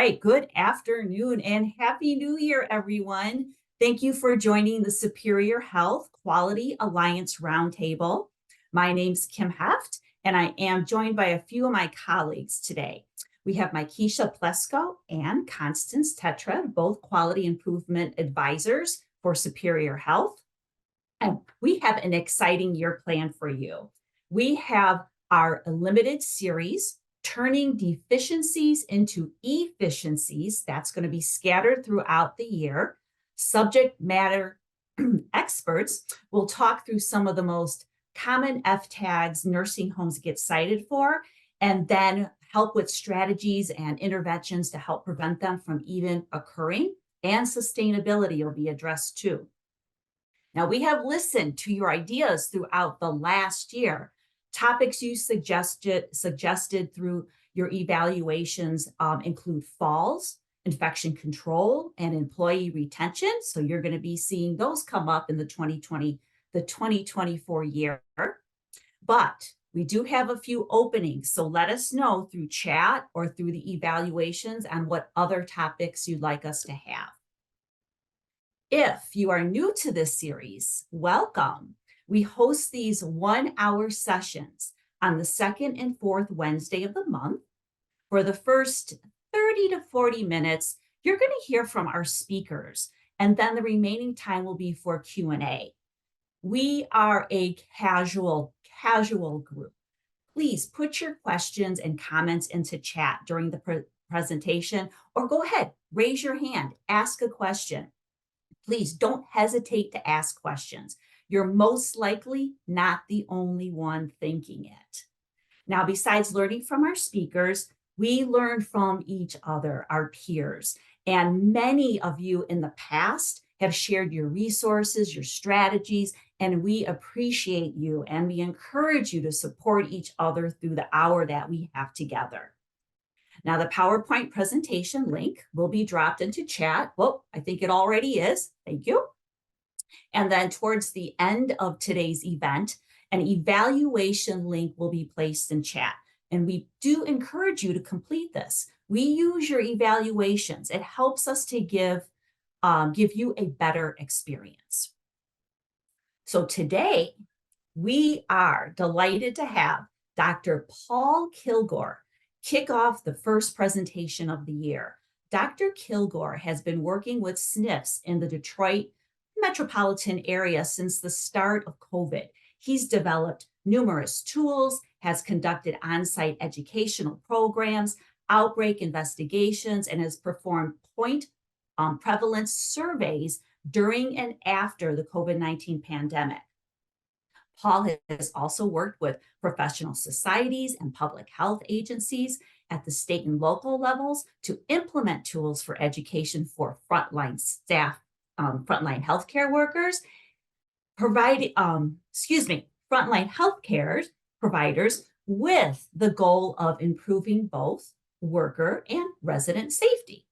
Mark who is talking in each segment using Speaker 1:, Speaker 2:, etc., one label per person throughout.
Speaker 1: right, good afternoon and Happy New Year, everyone. Thank you for joining the Superior Health Quality Alliance Roundtable. My name's Kim Heft, and I am joined by a few of my colleagues today. We have Keisha Plesko and Constance Tetra, both quality improvement advisors for Superior Health. And we have an exciting year planned for you. We have our limited series, Turning Deficiencies into Efficiencies. That's going to be scattered throughout the year. Subject matter experts will talk through some of the most common F tags nursing homes get cited for, and then help with strategies and interventions to help prevent them from even occurring. And sustainability will be addressed too. Now, we have listened to your ideas throughout the last year. Topics you suggested through your evaluations include falls, infection control, and employee retention. So you're going to be seeing those come up in the 2024 year. But we do have a few openings, so let us know through chat or through the evaluations on what other topics you'd like us to have. If you are new to this series, welcome. We host these 1-hour sessions on the second and fourth Wednesday of the month. For the first 30 to 40 minutes, you're going to hear from our speakers, and then the remaining time will be for Q&A. We are a casual group. Please put your questions and comments into chat during the presentation, or go ahead, raise your hand, ask a question. Please don't hesitate to ask questions. You're most likely not the only one thinking it. Now, besides learning from our speakers, we learn from each other, our peers, and many of you in the past have shared your resources, your strategies, and we appreciate you and we encourage you to support each other through the hour that we have together. Now, the PowerPoint presentation link will be dropped into chat. Well, I think it already is. Thank you. And then towards the end of today's event, an evaluation link will be placed in chat. And we do encourage you to complete this. We use your evaluations. It helps us to give you a better experience. So today, we are delighted to have Dr. Paul Kilgore kick off the first presentation of the year. Dr. Kilgore has been working with SNFs in the Detroit metropolitan area since the start of COVID. He's developed numerous tools, has conducted on-site educational programs, outbreak investigations, and has performed point prevalence surveys during and after the COVID-19 pandemic. Paul has also worked with professional societies and public health agencies at the state and local levels to implement tools for education for frontline staff, frontline healthcare workers, frontline healthcare providers with the goal of improving both worker and resident safety.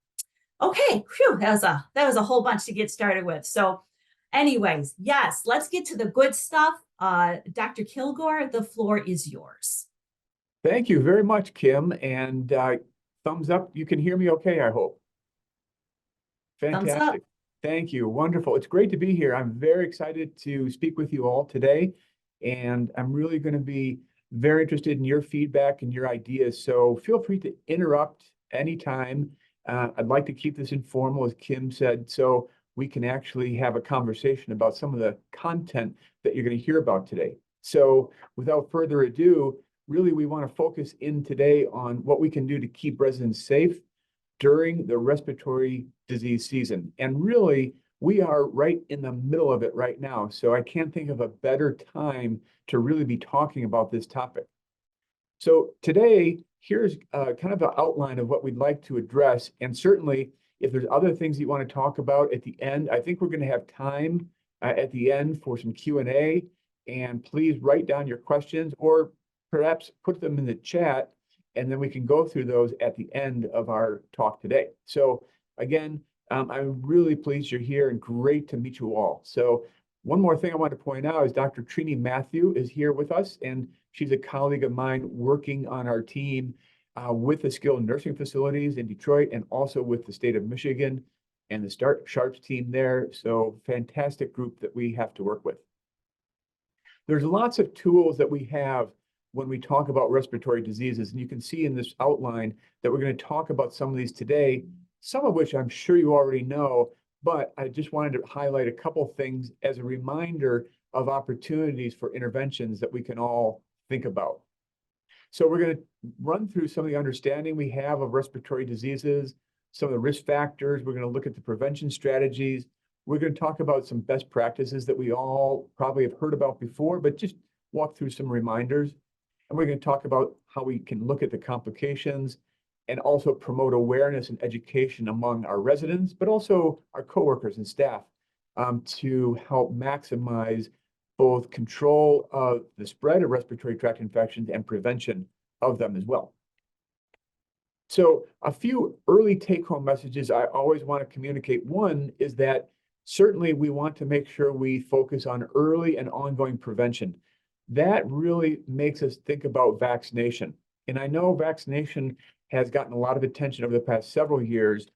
Speaker 1: Okay, phew, that was a whole bunch to get started with. So anyways, yes, let's get to the good stuff. Dr. Kilgore, the floor is yours.
Speaker 2: Thank you very much, Kim. And thumbs up. You can hear me okay, I hope. Fantastic.
Speaker 1: Thumbs up.
Speaker 2: Thank you. Wonderful. It's great to be here. I'm very excited to speak with you all today. And I'm really going to be very interested in your feedback and your ideas. So feel free to interrupt anytime. I'd like to keep this informal, as Kim said, so we can actually have a conversation about some of the content that you're going to hear about today. So without further ado, really we want to focus in today on what we can do to keep residents safe during the respiratory disease season. And really, we are right in the middle of it right now. So I can't think of a better time to really be talking about this topic. So today, here's kind of an outline of what we'd like to address. And certainly, if there's other things you want to talk about at the end, I think we're going to have time at the end for some Q&A. And please write down your questions or perhaps put them in the chat, and then we can go through those at the end of our talk today. So again, I'm really pleased you're here and great to meet you all. So one more thing I want to point out is Dr. Trini Matthew is here with us, and she's a colleague of mine working on our team with the skilled nursing facilities in Detroit and also with the state of Michigan and the Sharps team there. So fantastic group that we have to work with. There's lots of tools that we have when we talk about respiratory diseases. And you can see in this outline that we're going to talk about some of these today, some of which I'm sure you already know, but I just wanted to highlight a couple things as a reminder of opportunities for interventions that we can all think about. So we're going to run through some of the understanding we have of respiratory diseases, some of the risk factors. We're going to look at the prevention strategies. We're going to talk about some best practices that we all probably have heard about before, but just walk through some reminders. And we're going to talk about how we can look at the complications and also promote awareness and education among our residents, but also our coworkers and staff to help maximize both control of the spread of respiratory tract infections and prevention of them as well. So a few early take-home messages I always want to communicate. One is that certainly we want to make sure we focus on early and ongoing prevention. That really makes us think about vaccination. And I know vaccination has gotten a lot of attention over the past several years.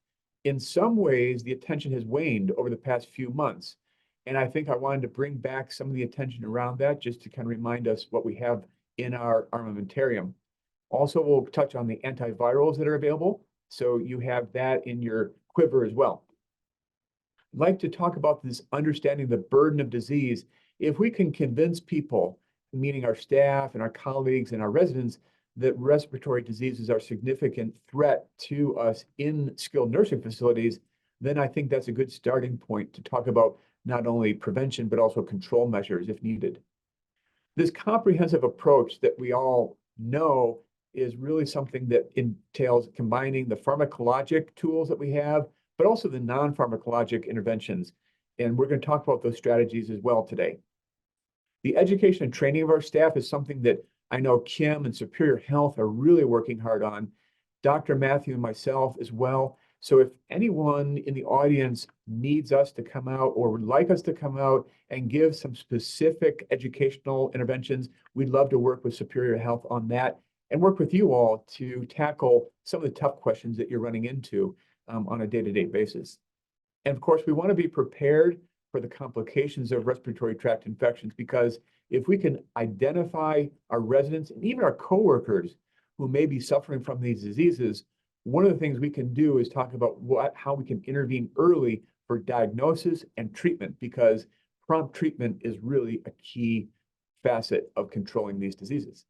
Speaker 2: In some ways, the attention has waned over the past few months. And I think I wanted to bring back some of the attention around that just to kind of remind us what we have in our armamentarium. Also, we'll touch on the antivirals that are available. So you have that in your quiver as well. I'd like to talk about this understanding the burden of disease. If we can convince people, meaning our staff and our colleagues and our residents, that respiratory diseases are a significant threat to us in skilled nursing facilities, then I think that's a good starting point to talk about not only prevention, but also control measures if needed. This comprehensive approach that we all know is really something that entails combining the pharmacologic tools that we have, but also the non-pharmacologic interventions. And we're going to talk about those strategies as well today. The education and training of our staff is something that I know Kim and Superior Health are really working hard on, Dr. Matthew and myself as well. So if anyone in the audience needs us to come out or would like us to come out and give some specific educational interventions, we'd love to work with Superior Health on that and work with you all to tackle some of the tough questions that you're running into on a day-to-day basis. And of course, we want to be prepared for the complications of respiratory tract infections, because if we can identify our residents and even our coworkers who may be suffering from these diseases, one of the things we can do is talk about how we can intervene early for diagnosis and treatment, because prompt treatment is really a key facet of controlling these diseases.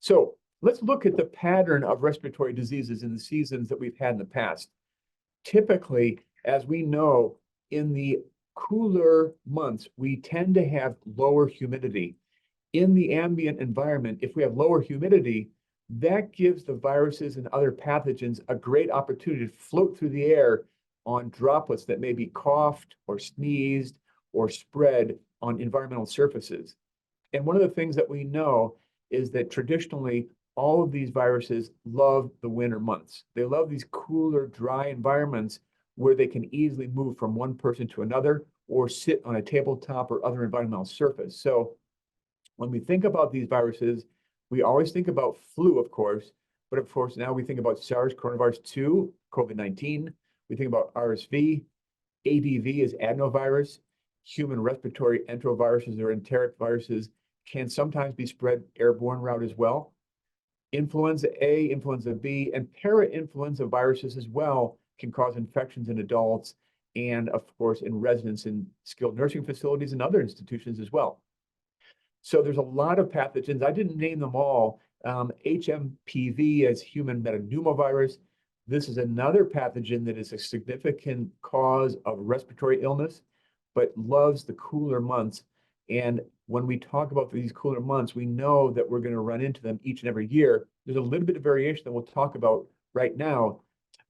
Speaker 2: So let's look at the pattern of respiratory diseases in the seasons that we've had in the past. Typically, as we know, in the cooler months, we tend to have lower humidity. In the ambient environment, if we have lower humidity, that gives the viruses and other pathogens a great opportunity to float through the air on droplets that may be coughed or sneezed or spread on environmental surfaces. And one of the things that we know is that traditionally, all of these viruses love the winter months. They love these cooler, dry environments where they can easily move from one person to another or sit on a tabletop or other environmental surface. So when we think about these viruses, we always think about flu, of course, but of course now we think about SARS coronavirus 2, COVID-19. We think about RSV, ABV is adenovirus, human respiratory enteroviruses or enteric viruses can sometimes be spread airborne route as well. Influenza A, influenza B, and parainfluenza viruses as well can cause infections in adults and, of course, in residents in skilled nursing facilities and other institutions as well. So there's a lot of pathogens. I didn't name them all. HMPV as human metapneumovirus. This is another pathogen that is a significant cause of respiratory illness, but loves the cooler months. And when we talk about these cooler months, we know that we're going to run into them each and every year. There's a little bit of variation that we'll talk about right now,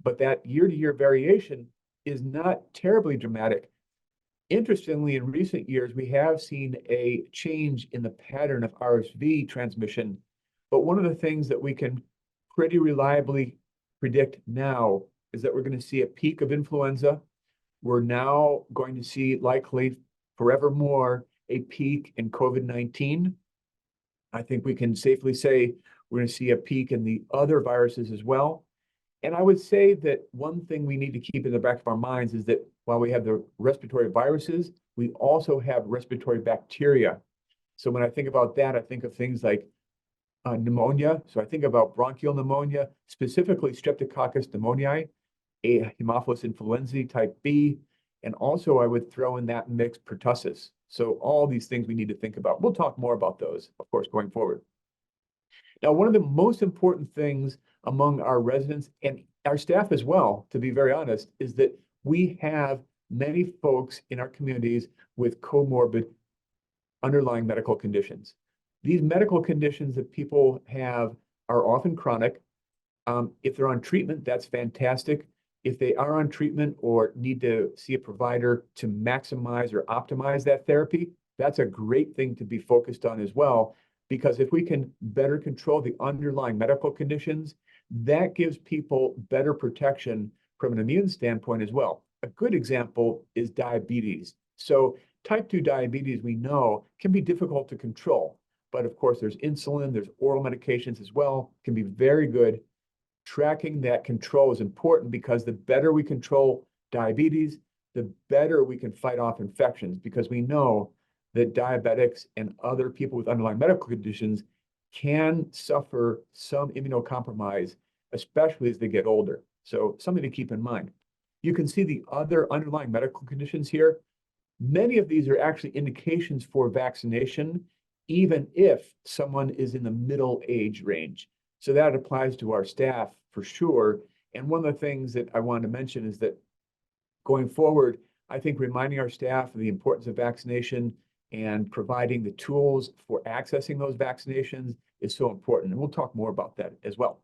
Speaker 2: but that year-to-year variation is not terribly dramatic. Interestingly, in recent years, we have seen a change in the pattern of RSV transmission, but one of the things that we can pretty reliably predict now is that we're going to see a peak of influenza. We're now going to see likely forevermore a peak in COVID-19. I think we can safely say we're going to see a peak in the other viruses as well. And I would say that one thing we need to keep in the back of our minds is that while we have the respiratory viruses, we also have respiratory bacteria. So when I think about that, I think of things like pneumonia. So I think about bronchial pneumonia, specifically Streptococcus pneumoniae, a Haemophilus influenzae type B, and also I would throw in that mix pertussis. So all these things we need to think about. We'll talk more about those, of course, going forward. Now, one of the most important things among our residents and our staff as well, to be very honest, is that we have many folks in our communities with comorbid underlying medical conditions. These medical conditions that people have are often chronic. If they're on treatment, that's fantastic. If they are on treatment or need to see a provider to maximize or optimize that therapy, that's a great thing to be focused on as well. Because if we can better control the underlying medical conditions, that gives people better protection from an immune standpoint as well. A good example is diabetes. So type 2 diabetes, we know, can be difficult to control. But of course, there's insulin, there's oral medications as well, can be very good. Tracking that control is important because the better we control diabetes, the better we can fight off infections, because we know that diabetics and other people with underlying medical conditions can suffer some immunocompromise, especially as they get older. So something to keep in mind. You can see the other underlying medical conditions here. Many of these are actually indications for vaccination, even if someone is in the middle age range. So that applies to our staff for sure. And one of the things that I wanted to mention is that going forward, I think reminding our staff of the importance of vaccination and providing the tools for accessing those vaccinations is so important. And we'll talk more about that as well.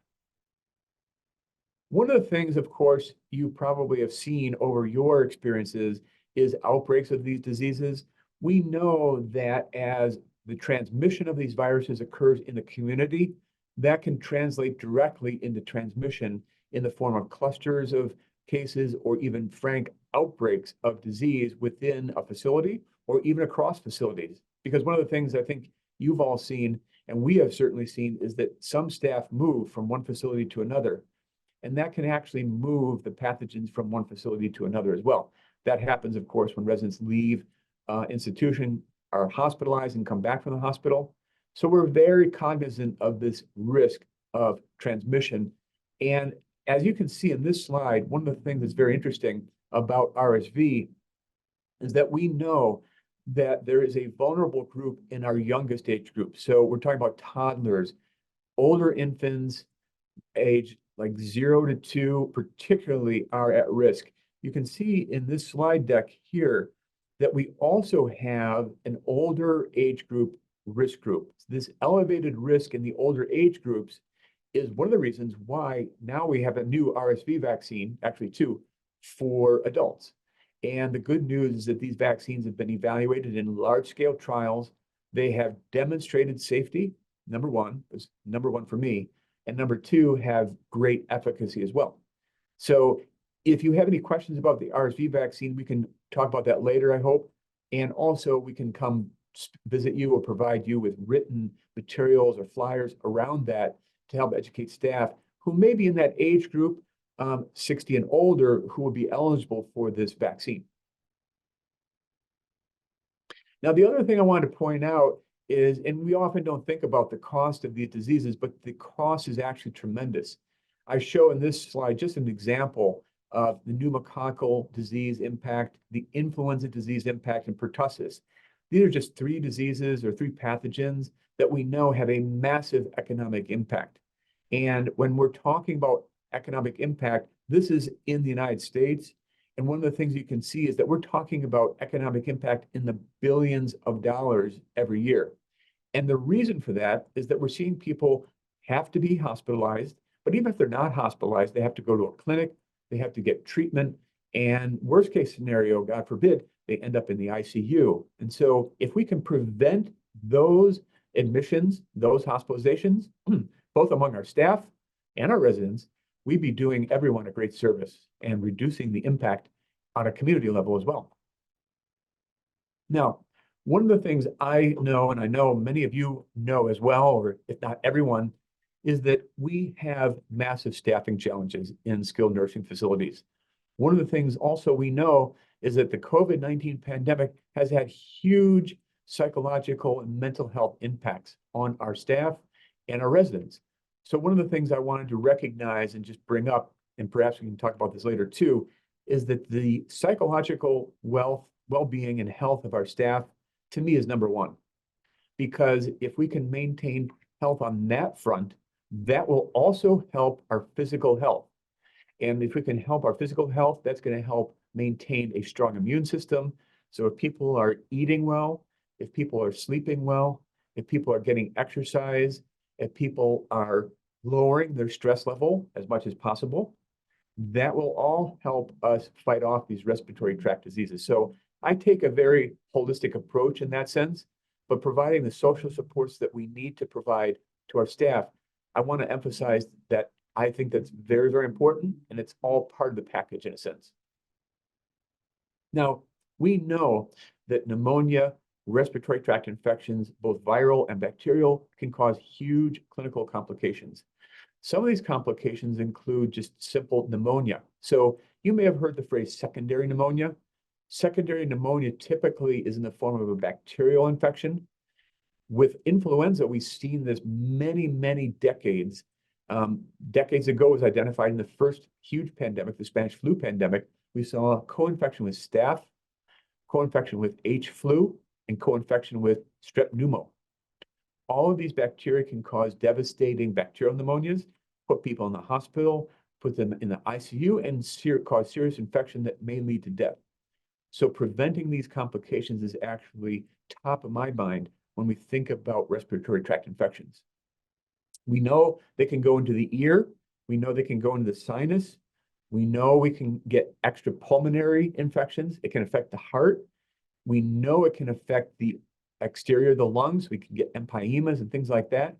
Speaker 2: One of the things, of course, you probably have seen over your experiences is outbreaks of these diseases. We know that as the transmission of these viruses occurs in the community, that can translate directly into transmission in the form of clusters of cases or even frank outbreaks of disease within a facility or even across facilities. Because one of the things I think you've all seen, and we have certainly seen, is that some staff move from one facility to another. And that can actually move the pathogens from one facility to another as well. That happens, of course, when residents leave institution, are hospitalized and come back from the hospital. So we're very cognizant of this risk of transmission. And as you can see in this slide, one of the things that's very interesting about RSV is that we know that there is a vulnerable group in our youngest age group. So we're talking about toddlers, older infants, age like 0 to 2 particularly are at risk. You can see in this slide deck here that we also have an older age group risk group. This elevated risk in the older age groups is one of the reasons why now we have a new RSV vaccine, actually two, for adults. And the good news is that these vaccines have been evaluated in large-scale trials. They have demonstrated safety, number one, is number one for me, and number two, have great efficacy as well. So if you have any questions about the RSV vaccine, we can talk about that later, I hope. And also we can come visit you or provide you with written materials or flyers around that to help educate staff who may be in that age group, 60 and older, who will be eligible for this vaccine. Now, the other thing I wanted to point out is, and we often don't think about the cost of these diseases, but the cost is actually tremendous. I show in this slide just an example of the pneumococcal disease impact, the influenza disease impact, and pertussis. These are just three diseases or three pathogens that we know have a massive economic impact. And when we're talking about economic impact, this is in the United States. And one of the things you can see is that we're talking about economic impact in the billions of dollars every year. And the reason for that is that we're seeing people have to be hospitalized, but even if they're not hospitalized, they have to go to a clinic, they have to get treatment, and worst case scenario, God forbid, they end up in the ICU. And so if we can prevent those admissions, those hospitalizations, both among our staff and our residents, we'd be doing everyone a great service and reducing the impact on a community level as well. Now, One of the things I know, and I know many of you know as well, or if not everyone, is that we have massive staffing challenges in skilled nursing facilities. One of the things also we know is that the COVID-19 pandemic has had huge psychological and mental health impacts on our staff and our residents. So one of the things I wanted to recognize and just bring up, and perhaps we can talk about this later too, is that the psychological well-being and health of our staff, to me, is number one. Because if we can maintain health on that front, that will also help our physical health. And if we can help our physical health, that's going to help maintain a strong immune system. So if people are eating well, if people are sleeping well, if people are getting exercise, if people are lowering their stress level as much as possible, that will all help us fight off these respiratory tract diseases. So I take a very holistic approach in that sense, but providing the social supports that we need to provide to our staff, I want to emphasize that I think that's very, very important, and it's all part of the package in a sense. Now, we know that pneumonia, respiratory tract infections, both viral and bacterial, can cause huge clinical complications. Some of these complications include just simple pneumonia. So you may have heard the phrase secondary pneumonia. Secondary pneumonia typically is in the form of a bacterial infection. With influenza, we've seen this many, many decades. Decades ago, was identified in the first huge pandemic, the Spanish flu pandemic. We saw a co-infection with staph, co-infection with H flu, and co-infection with strep pneumo. All of these bacteria can cause devastating bacterial pneumonias, put people in the hospital, put them in the ICU, and cause serious infection that may lead to death. So preventing these complications is actually top of my mind when we think about respiratory tract infections. We know they can go into the ear. We know they can go into the sinus. We know we can get extrapulmonary infections. It can affect the heart. We know it can affect the exterior of the lungs. We can get empyemas and things like that.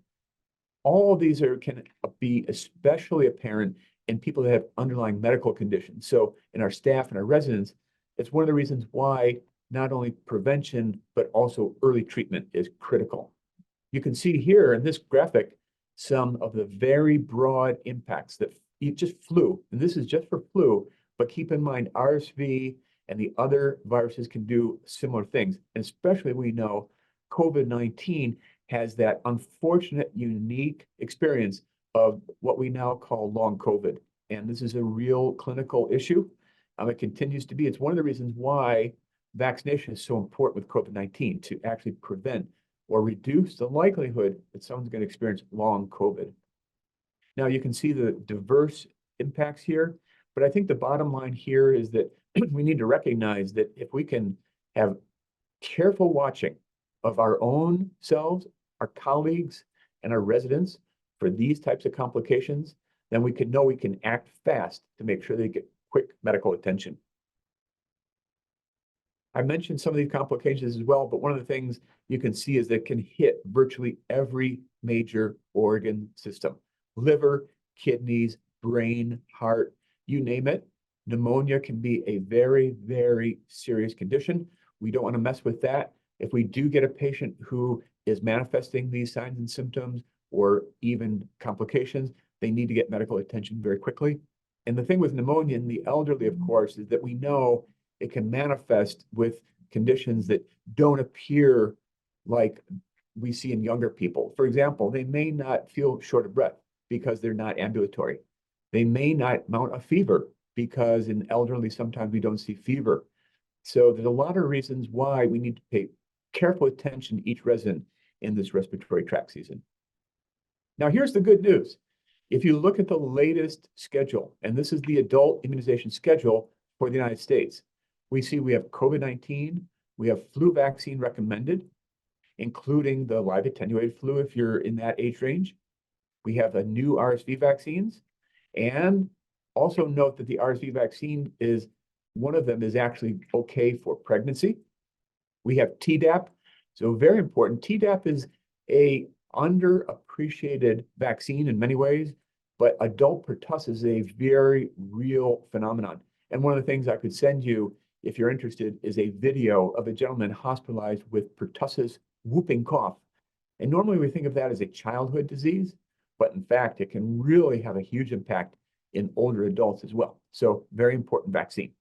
Speaker 2: All of these can be especially apparent in people that have underlying medical conditions. So in our staff and our residents, it's one of the reasons why not only prevention, but also early treatment is critical. You can see here in this graphic some of the very broad impacts that just flu, and this is just for flu, but keep in mind RSV and the other viruses can do similar things. And especially we know COVID-19 has that unfortunate, unique experience of what we now call long COVID. And this is a real clinical issue. It continues to be. It's one of the reasons why vaccination is so important with COVID-19, to actually prevent or reduce the likelihood that someone's going to experience long COVID. Now you can see the diverse impacts here, but I think the bottom line here is that we need to recognize that if we can have careful watching of our own selves, our colleagues, and our residents for these types of complications, then we can know we can act fast to make sure they get quick medical attention. I mentioned some of these complications as well, but one of the things you can see is that it can hit virtually every major organ system: liver, kidneys, brain, heart, you name it. Pneumonia can be a very, very serious condition. We don't want to mess with that. If we do get a patient who is manifesting these signs and symptoms or even complications, they need to get medical attention very quickly. And the thing with pneumonia in the elderly, of course, is that we know it can manifest with conditions that don't appear like we see in younger people. For example, they may not feel short of breath because they're not ambulatory. They may not mount a fever because in elderly, sometimes we don't see fever. So there's a lot of reasons why we need to pay careful attention to each resident in this respiratory tract season. Now, here's the good news. If you look at the latest schedule, and this is the adult immunization schedule for the United States, we see we have COVID-19, we have flu vaccine recommended, including the live attenuated flu if you're in that age range. We have the new RSV vaccines, and also note that the RSV vaccine is, one of them is actually okay for pregnancy. We have Tdap, so very important. Tdap is a underappreciated vaccine in many ways, but adult pertussis is a very real phenomenon. And one of the things I could send you if you're interested, is a video of a gentleman hospitalized with pertussis whooping cough. And normally we think of that as a childhood disease, but in fact, it can really have a huge impact in older adults as well. So very important vaccine.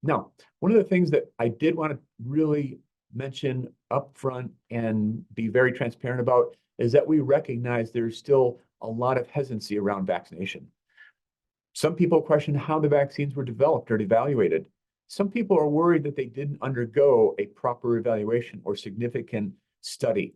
Speaker 2: Now, one of the things that I did want to really mention up front and be very transparent about is that we recognize there's still a lot of hesitancy around vaccination. Some people question how the vaccines were developed or evaluated. Some people are worried that they didn't undergo a proper evaluation or significant study.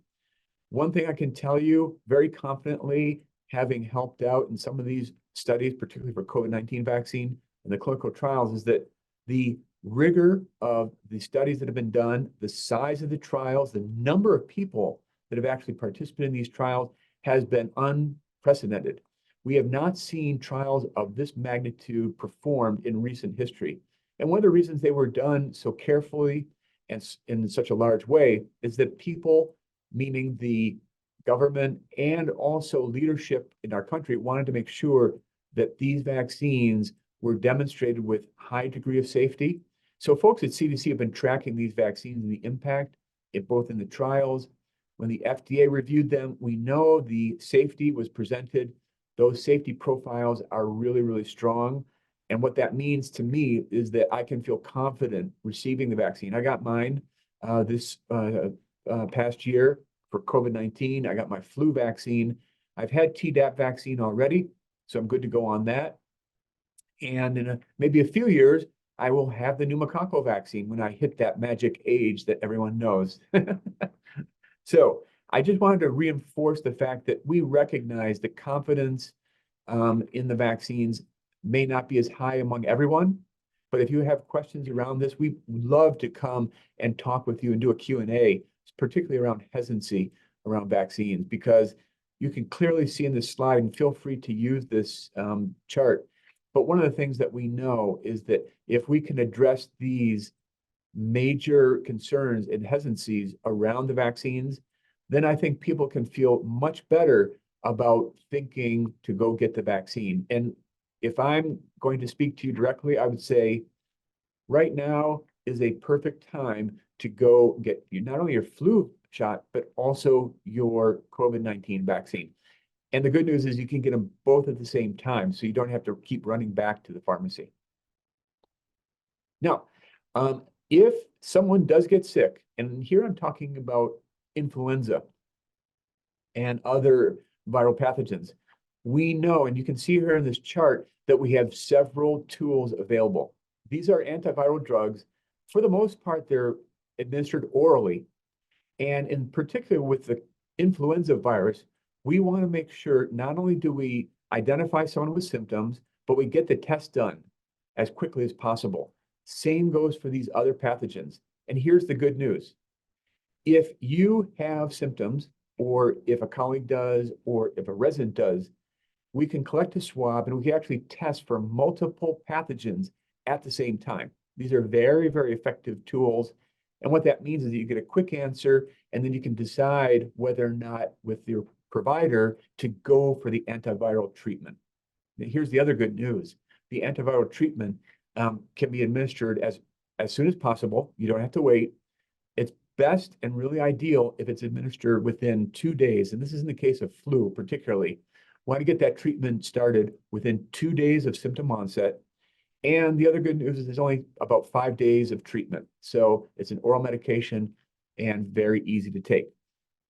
Speaker 2: One thing I can tell you very confidently, having helped out in some of these studies, particularly for COVID-19 vaccine and the clinical trials, is that the rigor of the studies that have been done, the size of the trials, the number of people that have actually participated in these trials has been unprecedented. We have not seen trials of this magnitude performed in recent history. And one of the reasons they were done so carefully and in such a large way is that people, meaning the government and also leadership in our country, wanted to make sure that these vaccines were demonstrated with high degree of safety. So folks at CDC have been tracking these vaccines and the impact both in the trials. When the FDA reviewed them, we know the safety was presented. Those safety profiles are really, really strong. And what that means to me is that I can feel confident receiving the vaccine. I got mine this past year for COVID-19. I got my flu vaccine. I've had Tdap vaccine already, so I'm good to go on that. And in maybe a few years, I will have the pneumococcal vaccine when I hit that magic age that everyone knows. So I just wanted to reinforce the fact that we recognize the confidence in the vaccines may not be as high among everyone, but if you have questions around this, we'd love to come and talk with you and do a Q&A, particularly around hesitancy around vaccines, because you can clearly see in this slide, and feel free to use this chart. But one of the things that we know is that if we can address these major concerns and hesitancies around the vaccines, then I think people can feel much better about thinking to go get the vaccine. And if I'm going to speak to you directly, I would say right now is a perfect time to go get not only your flu shot, but also your COVID-19 vaccine. And the good news is you can get them both at the same time, so you don't have to keep running back to the pharmacy. Now, if someone does get sick, and here I'm talking about influenza and other viral pathogens, we know, and you can see here in this chart, that we have several tools available. These are antiviral drugs. For the most part, they're administered orally. And in particular with the influenza virus, we want to make sure not only do we identify someone with symptoms, but we get the test done as quickly as possible. Same goes for these other pathogens. And here's the good news. If you have symptoms, or if a colleague does, or if a resident does, we can collect a swab and we can actually test for multiple pathogens at the same time. These are very, very effective tools. And what that means is that you get a quick answer, and then you can decide whether or not with your provider to go for the antiviral treatment. Now, here's the other good news. The antiviral treatment can be administered as soon as possible. You don't have to wait. It's best and really ideal if it's administered within 2 days. And this is in the case of flu particularly. Want to get that treatment started within 2 days of symptom onset. And the other good news is there's only about 5 days of treatment. So it's an oral medication and very easy to take.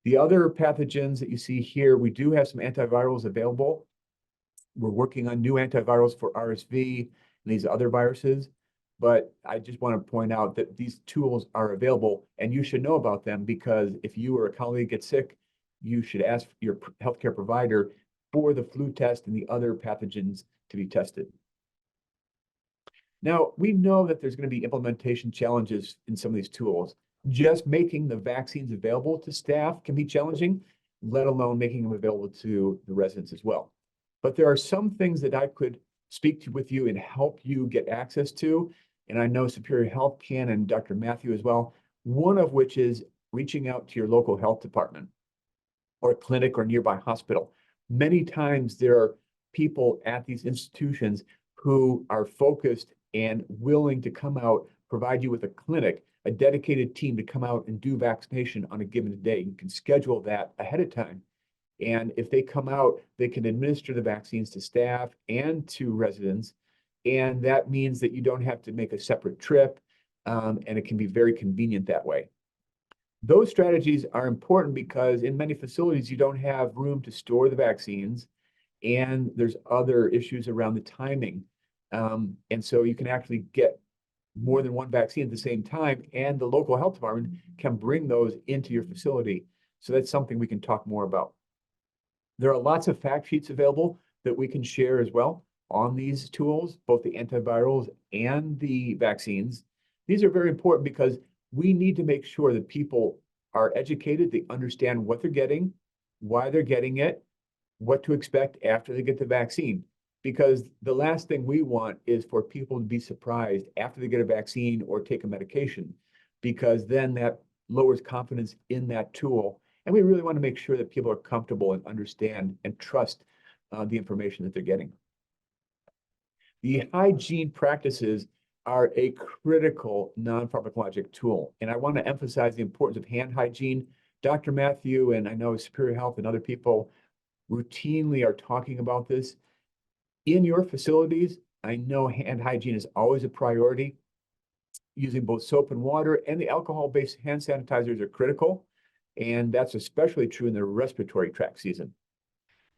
Speaker 2: The other pathogens that you see here, we do have some antivirals available. We're working on new antivirals for RSV and these other viruses. But I just want to point out that these tools are available, and you should know about them, because if you or a colleague gets sick, you should ask your healthcare provider for the flu test and the other pathogens to be tested. Now, we know that there's going to be implementation challenges in some of these tools. Just making the vaccines available to staff can be challenging, let alone making them available to the residents as well. But there are some things that I could speak to with you and help you get access to, and I know Superior Health can, and Dr. Matthew as well, one of which is reaching out to your local health department or clinic or nearby hospital. Many times there are people at these institutions who are focused and willing to come out, provide you with a clinic, a dedicated team to come out and do vaccination on a given day. You can schedule that ahead of time. And if they come out, they can administer the vaccines to staff and to residents. And that means that you don't have to make a separate trip, and it can be very convenient that way. Those strategies are important because in many facilities, you don't have room to store the vaccines, and there's other issues around the timing. And so you can actually get more than one vaccine at the same time, and the local health department can bring those into your facility. So that's something we can talk more about. There are lots of fact sheets available that we can share as well on these tools, both the antivirals and the vaccines. These are very important because we need to make sure that people are educated, they understand what they're getting, why they're getting it, what to expect after they get the vaccine. Because the last thing we want is for people to be surprised after they get a vaccine or take a medication, because then that lowers confidence in that tool. And we really want to make sure that people are comfortable and understand and trust the information that they're getting. The hygiene practices are a critical non-pharmacologic tool. And I want to emphasize the importance of hand hygiene. Dr. Matthew, and I know Superior Health and other people routinely are talking about this. In your facilities, I know hand hygiene is always a priority. Using both soap and water and the alcohol-based hand sanitizers are critical. And that's especially true in the respiratory tract season.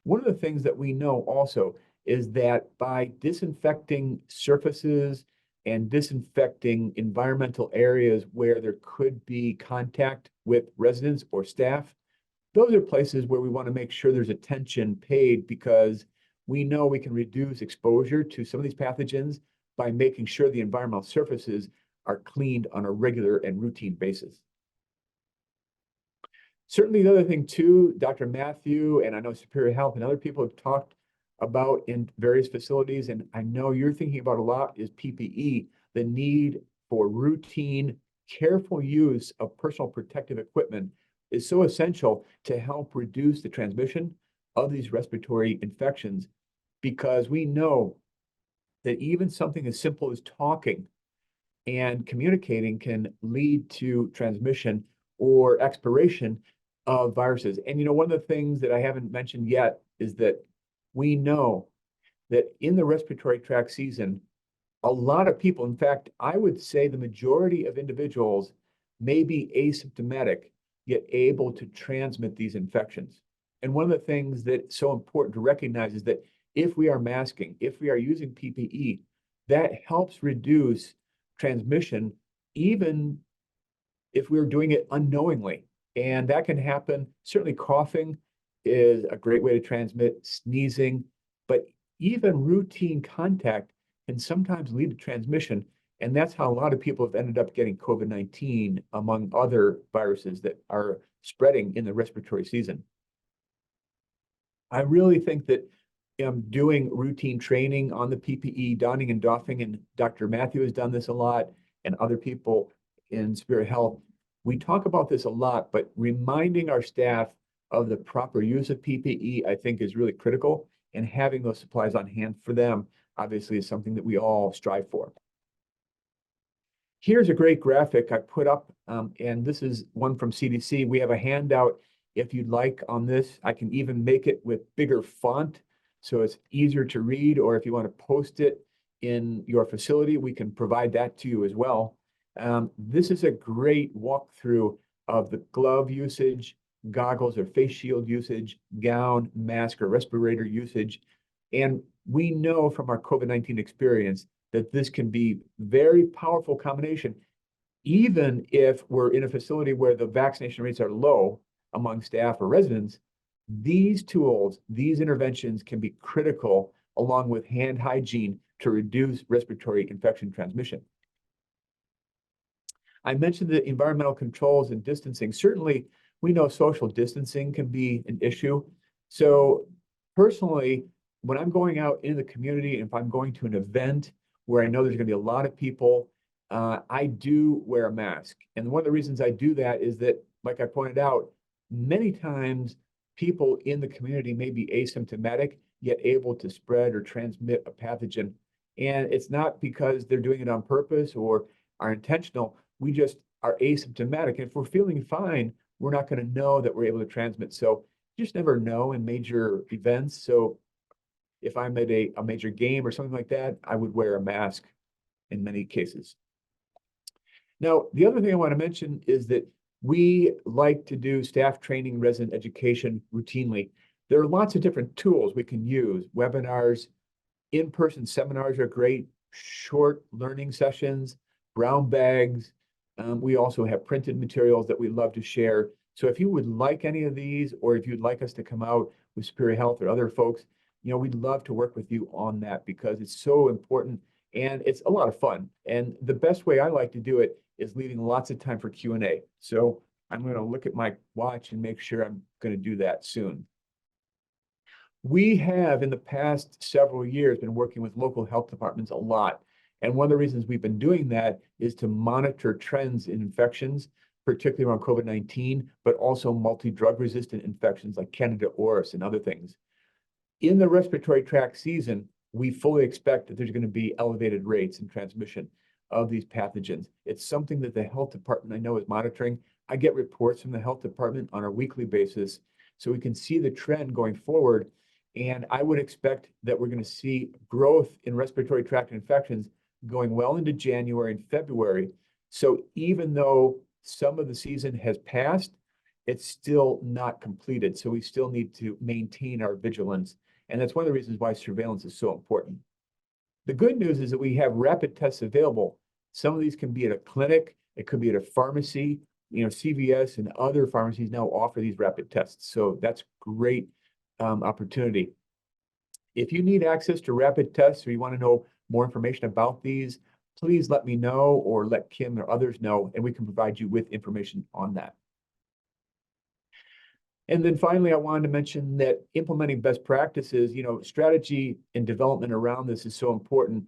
Speaker 2: One of the things that we know also is that by disinfecting surfaces and disinfecting environmental areas where there could be contact with residents or staff, those are places where we want to make sure there's attention paid, because we know we can reduce exposure to some of these pathogens by making sure the environmental surfaces are cleaned on a regular and routine basis. Certainly the other thing too, Dr. Matthew, and I know Superior Health and other people have talked about in various facilities, and I know you're thinking about a lot, is PPE, the need for routine, careful use of personal protective equipment is so essential to help reduce the transmission of these respiratory infections, because we know that even something as simple as talking and communicating can lead to transmission or expiration of viruses. And one of the things that I haven't mentioned yet is that we know that in the respiratory tract season, a lot of people, in fact, I would say the majority of individuals may be asymptomatic, yet able to transmit these infections. And one of the things that's so important to recognize is that if we are masking, if we are using PPE, that helps reduce transmission, even if we're doing it unknowingly. And that can happen. Certainly coughing is a great way to transmit, sneezing, but even routine contact can sometimes lead to transmission. And that's how a lot of people have ended up getting COVID-19, among other viruses that are spreading in the respiratory season. I really think that doing routine training on the PPE, donning and doffing, and Dr. Matthew has done this a lot, and other people in Spirit Health. We talk about this a lot, but reminding our staff of the proper use of PPE, I think, is really critical, and having those supplies on hand for them, obviously, is something that we all strive for. Here's a great graphic I put up, and this is one from CDC. We have a handout if you'd like on this. I can even make it with bigger font so it's easier to read, or if you want to post it in your facility, we can provide that to you as well. This is a great walkthrough of the glove usage, goggles or face shield usage, gown, mask, or respirator usage. And we know from our COVID-19 experience that this can be very powerful combination, even if we're in a facility where the vaccination rates are low among staff or residents. These tools, these interventions can be critical, along with hand hygiene, to reduce respiratory infection transmission. I mentioned the environmental controls and distancing. Certainly, we know social distancing can be an issue. So personally, when I'm going out in the community, if I'm going to an event where I know there's going to be a lot of people, I do wear a mask. And one of the reasons I do that is that, like I pointed out, many times people in the community may be asymptomatic, yet able to spread or transmit a pathogen. And it's not because they're doing it on purpose or are intentional. We just are asymptomatic. And if we're feeling fine, we're not going to know that we're able to transmit. So you just never know in major events. So if I'm at a major game or something like that, I would wear a mask in many cases. Now, the other thing I want to mention is that we like to do staff training, resident education routinely. There are lots of different tools we can use. Webinars, in-person seminars are great, short learning sessions, brown bags. We also have printed materials that we love to share. So if you would like any of these, or if you'd like us to come out with Superior Health or other folks, we'd love to work with you on that because it's so important and it's a lot of fun. And the best way I like to do it is leaving lots of time for Q&A. So I'm going to look at my watch and make sure I'm going to do that soon. We have, in the past several years, been working with local health departments a lot. And one of the reasons we've been doing that is to monitor trends in infections, particularly around COVID-19, but also multi-drug resistant infections like Candida auris and other things. In the respiratory tract season, we fully expect that there's going to be elevated rates in transmission of these pathogens. It's something that the health department I know is monitoring. I get reports from the health department on a weekly basis, so we can see the trend going forward. And I would expect that we're going to see growth in respiratory tract infections going well into January and February. So even though some of the season has passed, it's still not completed. So we still need to maintain our vigilance. And that's one of the reasons why surveillance is so important. The good news is that we have rapid tests available. Some of these can be at a clinic, it could be at a pharmacy. CVS and other pharmacies now offer these rapid tests. So that's great opportunity. If you need access to rapid tests or you want to know more information about these, please let me know or let Kim or others know, and we can provide you with information on that. And then finally, I wanted to mention that implementing best practices, strategy and development around this is so important.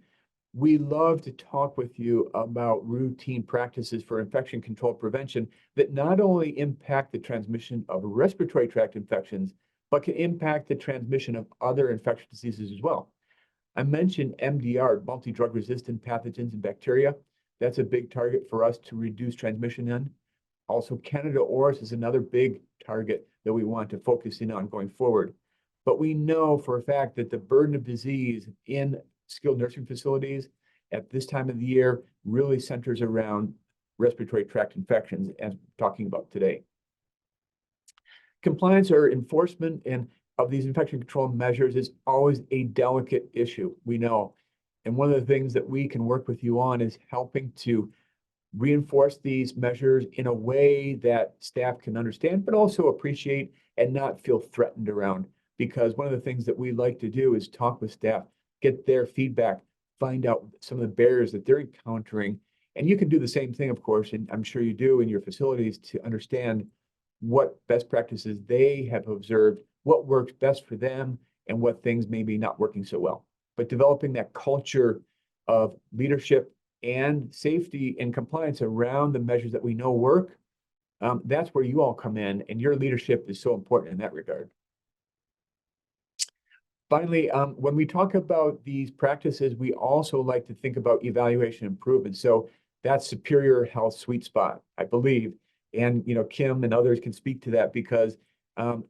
Speaker 2: We love to talk with you about routine practices for infection control prevention that not only impact the transmission of respiratory tract infections, but can impact the transmission of other infectious diseases as well. I mentioned MDR, multi-drug resistant pathogens and bacteria. That's a big target for us to reduce transmission in. Also, Candida auris is another big target that we want to focus in on going forward. But we know for a fact that the burden of disease in skilled nursing facilities at this time of the year really centers around respiratory tract infections, as we're talking about today. Compliance or enforcement of these infection control measures is always a delicate issue, we know. And one of the things that we can work with you on is helping to reinforce these measures in a way that staff can understand, but also appreciate and not feel threatened around. Because one of the things that we like to do is talk with staff, get their feedback, find out some of the barriers that they're encountering. And you can do the same thing, of course, and I'm sure you do in your facilities to understand what best practices they have observed, what works best for them, and what things may be not working so well. But developing that culture of leadership and safety and compliance around the measures that we know work, that's where you all come in, and your leadership is so important in that regard. Finally, when we talk about these practices, we also like to think about evaluation improvement. So that's superior health sweet spot, I believe. And Kim and others can speak to that because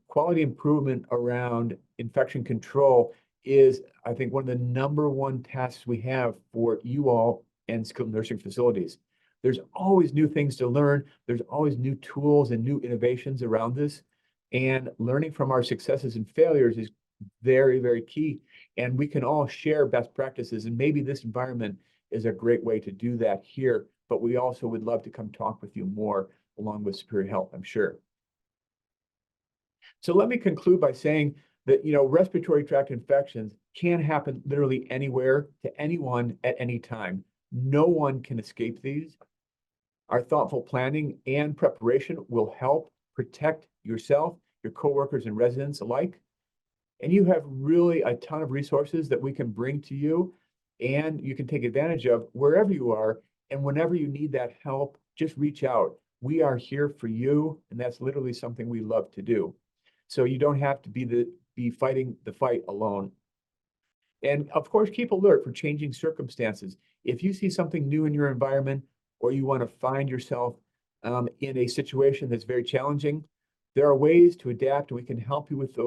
Speaker 2: quality improvement around infection control is, I think, one of the #1 tasks we have for you all and skilled nursing facilities. There's always new things to learn. There's always new tools and new innovations around this. And learning from our successes and failures is very, very key. And we can all share best practices. And maybe this environment is a great way to do that here. But we also would love to come talk with you more along with Superior Health, I'm sure. So let me conclude by saying that, respiratory tract infections can happen literally anywhere to anyone at any time. No one can escape these. Our thoughtful planning and preparation will help protect yourself, your coworkers, and residents alike. And you have really a ton of resources that we can bring to you and you can take advantage of wherever you are. And whenever you need that help, just reach out. We are here for you. And that's literally something we love to do. So you don't have to be fighting the fight alone. And of course, keep alert for changing circumstances. If you see something new in your environment, or you want to find yourself in a situation that's very challenging, there are ways to adapt, and we can help you with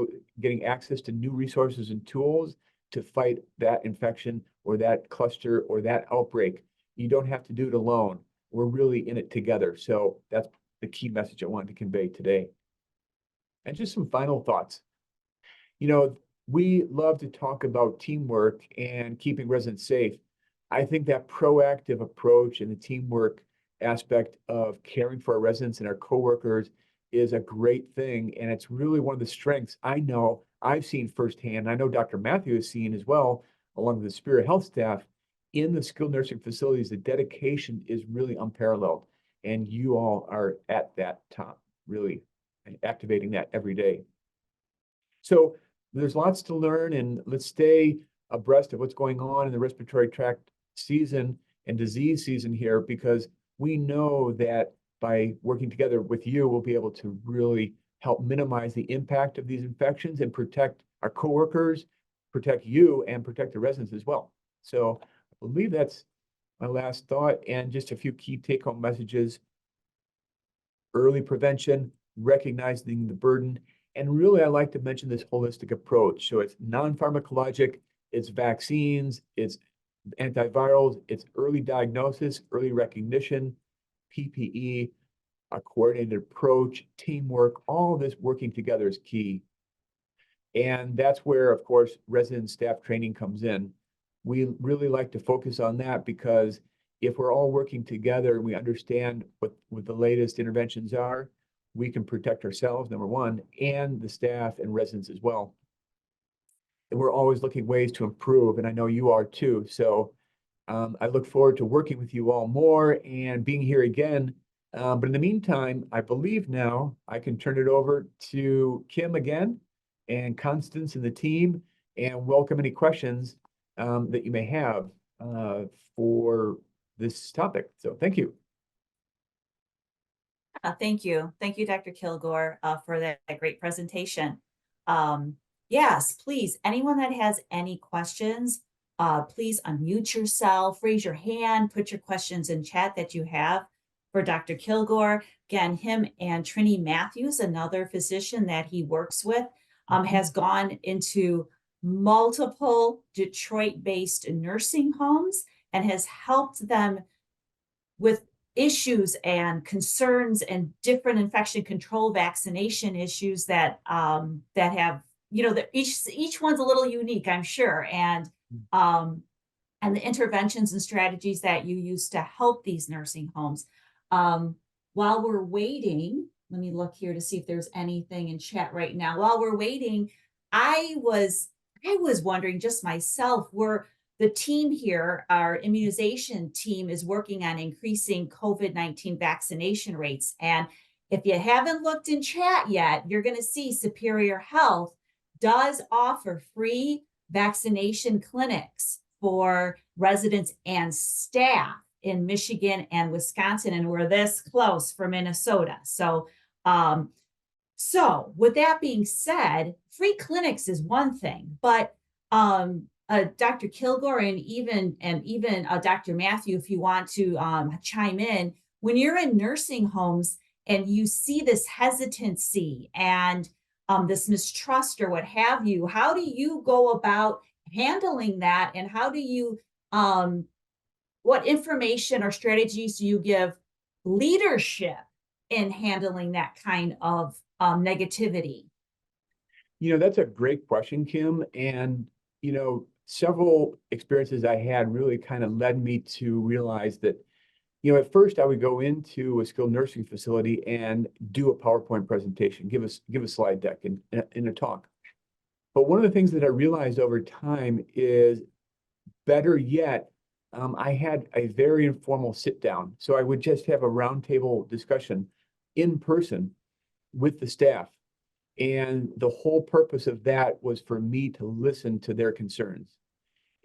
Speaker 2: getting access to new resources and tools to fight that infection or that cluster or that outbreak. You don't have to do it alone. We're really in it together. So that's the key message I wanted to convey today. And just some final thoughts. You know, we love to talk about teamwork and keeping residents safe. I think that proactive approach and the teamwork aspect of caring for our residents and our coworkers is a great thing. And it's really one of the strengths I know I've seen firsthand. I know Dr. Matthew has seen as well, along with the Spirit Health staff in the skilled nursing facilities. The dedication is really unparalleled. And you all are at that top, really activating that every day. So there's lots to learn, and let's stay abreast of what's going on in the respiratory tract season and disease season here, because we know that by working together with you, we'll be able to really help minimize the impact of these infections and protect our coworkers, protect you, and protect the residents as well. So I believe that's my last thought, and just a few key take-home messages. Early prevention, recognizing the burden, and really I like to mention this holistic approach. So it's non-pharmacologic, it's vaccines, it's antivirals, it's early diagnosis, early recognition, PPE, a coordinated approach, teamwork, all this working together is key. And that's where, of course, resident staff training comes in. We really like to focus on that, because if we're all working together and we understand what the latest interventions are, we can protect ourselves, number one, and the staff and residents as well. And we're always looking ways to improve, and I know you are too. So I look forward to working with you all more and being here again. But in the meantime, I believe now I can turn it over to Kim again and Constance and the team, and welcome any questions that you may have for this topic. So thank you.
Speaker 1: Thank you. Thank you, Dr. Kilgore, for that great presentation. Yes, please, anyone that has any questions, please unmute yourself, raise your hand, put your questions in chat that you have for Dr. Kilgore. Again, him and Trini Matthews, another physician that he works with, has gone into multiple Detroit-based nursing homes and has helped them with issues and concerns and different infection control vaccination issues that that have, you know, that each one's a little unique, I'm sure, and the interventions and strategies that you use to help these nursing homes. While we're waiting, let me look here to see if there's anything in chat right now. While we're waiting, I was wondering just myself, the team here, our immunization team, is working on increasing COVID-19 vaccination rates. And if you haven't looked in chat yet, you're going to see Superior Health does offer free vaccination clinics for residents and staff in Michigan and Wisconsin, and we're this close for Minnesota. So, so with that being said, free clinics is one thing, but Dr. Kilgore and even Dr. Matthew, if you want to chime in, when you're in nursing homes and you see this hesitancy and this mistrust or what have you, how do you go about handling that, and how do you what information or strategies do you give leadership in handling that kind of negativity?
Speaker 2: You know, that's a great question, Kim. And, you know, several experiences I had really kind of led me to realize that, you know, at first I would go into a skilled nursing facility and do a PowerPoint presentation, give a slide deck in a talk. But one of the things that I realized over time is, better yet, I had a very informal sit down. So I would just have a roundtable discussion in person with the staff. And the whole purpose of that was for me to listen to their concerns.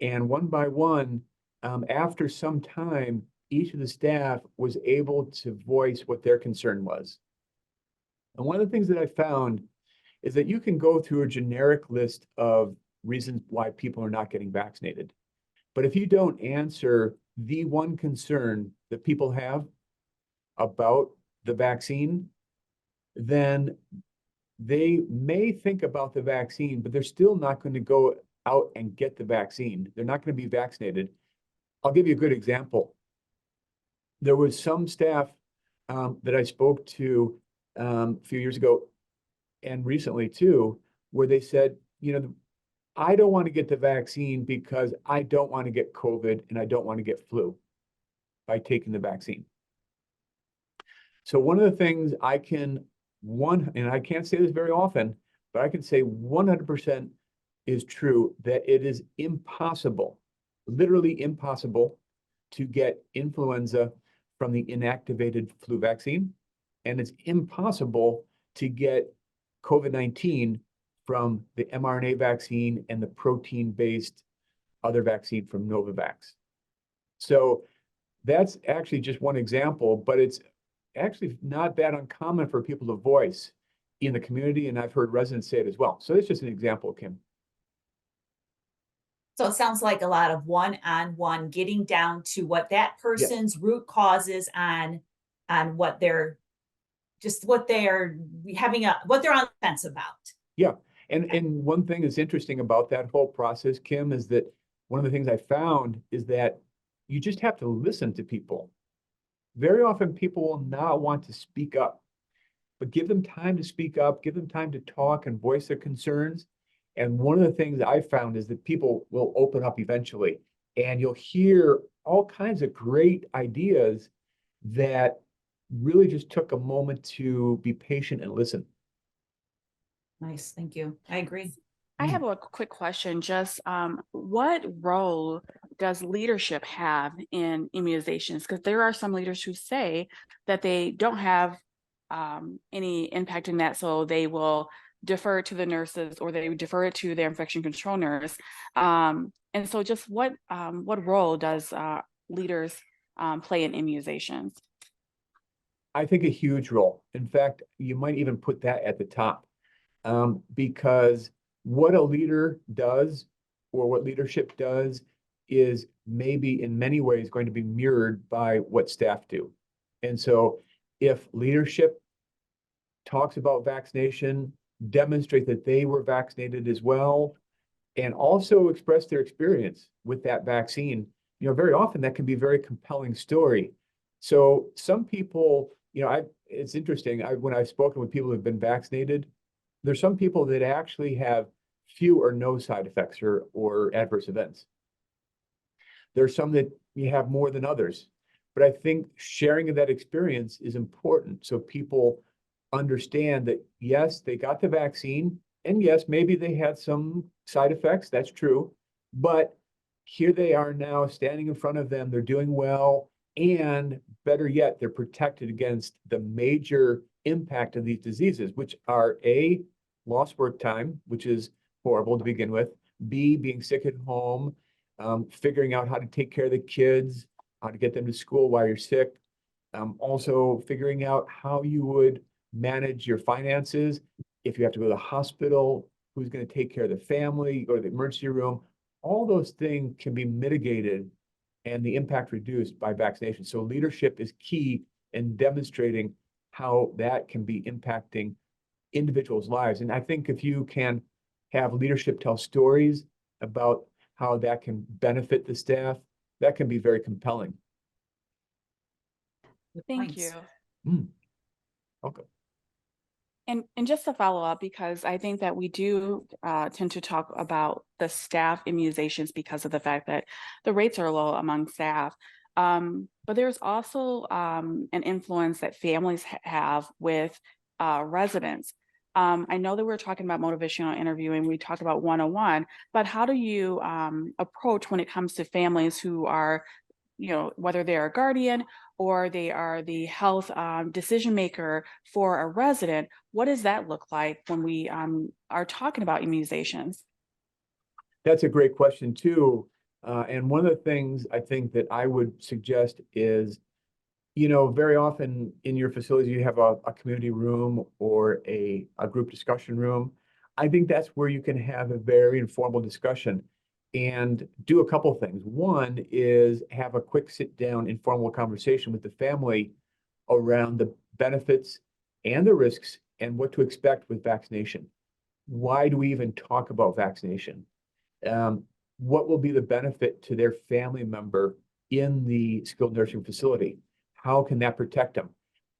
Speaker 2: And one by one, after some time, each of the staff was able to voice what their concern was. And one of the things that I found is that you can go through a generic list of reasons why people are not getting vaccinated. But if you don't answer the one concern that people have about the vaccine, then they may think about the vaccine, but they're still not going to go out and get the vaccine. They're not going to be vaccinated. I'll give you a good example. There was some staff that I spoke to a few years ago and recently too, where they said, I don't want to get the vaccine because I don't want to get COVID and I don't want to get flu by taking the vaccine. So one of the things I can, and I can't say this very often, but I can say 100% is true that it is impossible, literally impossible, to get influenza from the inactivated flu vaccine. And it's impossible to get COVID-19 from the mRNA vaccine and the protein-based other vaccine from Novavax. So that's actually just one example, but it's actually not that uncommon for people to voice in the community, and I've heard residents say it as well. So it's just an example, Kim.
Speaker 1: So it sounds like a lot of one-on-one, getting down to what that person's root cause is on what they're what they're on the fence about.
Speaker 2: Yeah. And one thing that's interesting about that whole process, Kim, is that one of the things I found is that you just have to listen to people. Very often people will not want to speak up, but give them time to speak up, give them time to talk and voice their concerns. And one of the things I found is that people will open up eventually, and you'll hear all kinds of great ideas that really just took a moment to be patient and listen.
Speaker 1: Nice, thank you. I agree.
Speaker 3: I have a quick question. Just what role does leadership have in immunizations? Because there are some leaders who say that they don't have any impact in that, so they will defer it to the nurses or they defer it to their infection control nurse. And so just what role does leaders play in immunizations?
Speaker 2: I think a huge role. In fact, you might even put that at the top, because what a leader does or what leadership does is maybe in many ways going to be mirrored by what staff do. And so if leadership talks about vaccination, demonstrate that they were vaccinated as well, and also express their experience with that vaccine, very often that can be a very compelling story. So some people, it's interesting, when I've spoken with people who have been vaccinated, there's some people that actually have few or no side effects or adverse events. There's some that you have more than others. But I think sharing of that experience is important so people understand that, yes, they got the vaccine, and yes, maybe they had some side effects, that's true, but here they are now standing in front of them, they're doing well, and better yet, they're protected against the major impact of these diseases, which are A, lost work time, which is horrible to begin with, B, being sick at home, figuring out how to take care of the kids, how to get them to school while you're sick, also figuring out how you would manage your finances. If you have to go to the hospital, who's going to take care of the family, go to the emergency room, all those things can be mitigated and the impact reduced by vaccination. So leadership is key in demonstrating how that can be impacting individuals' lives. And I think if you can have leadership tell stories about how that can benefit the staff, that can be very compelling.
Speaker 3: Thank you.
Speaker 2: Okay.
Speaker 3: And just to follow up, because I think that we do tend to talk about the staff immunizations because of the fact that the rates are low among staff. But there's also an influence that families have with residents. I know that we're talking about motivational interviewing, we talk about one-on-one, but how do you approach when it comes to families who are, whether they're a guardian or they are the health decision maker for a resident? What does that look like when we are talking about immunizations?
Speaker 2: That's a great question too. And one of the things I think that I would suggest is, very often in your facility, you have a community room or a group discussion room. I think that's where you can have a very informal discussion and do a couple things. One is have a quick sit down informal conversation with the family around the benefits and the risks and what to expect with vaccination. Why do we even talk about vaccination? What will be the benefit to their family member in the skilled nursing facility? How can that protect them?